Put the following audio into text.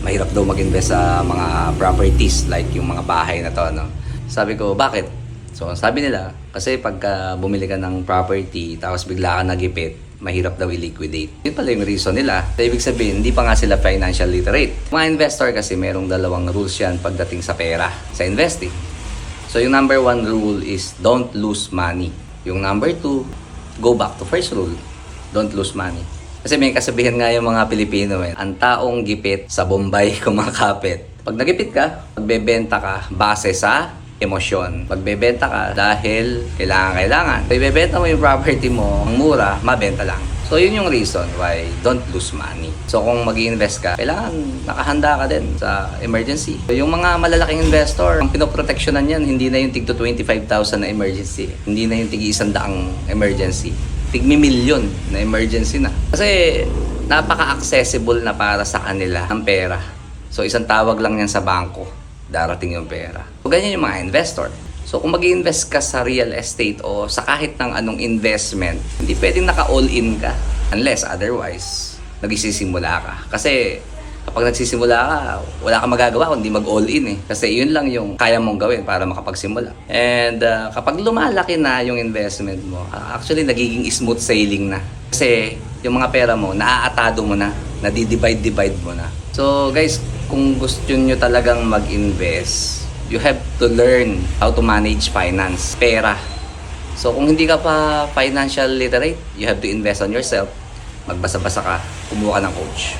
mahirap daw mag-invest sa mga properties like yung mga bahay na to, no? Sabi ko, bakit? So, sabi nila, kasi pagka bumili ka ng property tapos bigla ka nagipit, mahirap daw i-liquidate. Yun pala yung reason nila. So, ibig sabihin, hindi pa nga sila financial literate. Mga investor kasi merong dalawang rules yan pagdating sa pera, sa investing. So, yung number 1 rule is don't lose money. Yung number 2, go back to first rule, don't lose money. Kasi may kasabihan nga yung mga Pilipino, ang taong gipit sa Bombay kumakapit. Pag nagipit ka, magbebenta ka base sa emosyon. Magbebenta ka dahil kailangan. Pag ibebenta mo yung property mo, ang mura, mabenta lang. So yun yung reason why don't lose money. So kung mag-i-invest ka, kailangan nakahanda ka din sa emergency. So, yung mga malalaking investor, ang pinoproteksyonan yan, hindi na yung tig to 25,000 na emergency. Hindi na yung tig 100 emergency. Tig-milyon na emergency na. Kasi napaka-accessible na para sa kanila ang pera. So isang tawag lang yan sa bangko, darating yung pera. So ganyan yung mga investor. So kung mag-invest ka sa real estate o sa kahit ng anong investment, hindi pwedeng naka-all-in ka unless otherwise nagsisimula ka. Kasi kapag nagsisimula ka, wala kang magagawa kundi mag-all-in eh. Kasi yun lang yung kaya mong gawin para makapagsimula. And kapag lumalaki na yung investment mo, actually nagiging smooth sailing na. Kasi yung mga pera mo, naaatado mo na, nadi-divide mo na. So guys, kung gusto nyo talagang mag-invest, you have to learn how to manage finance, pera. So kung hindi ka pa financial literate, you have to invest on yourself. Magbasa-basa ka, kumuha ka ng coach.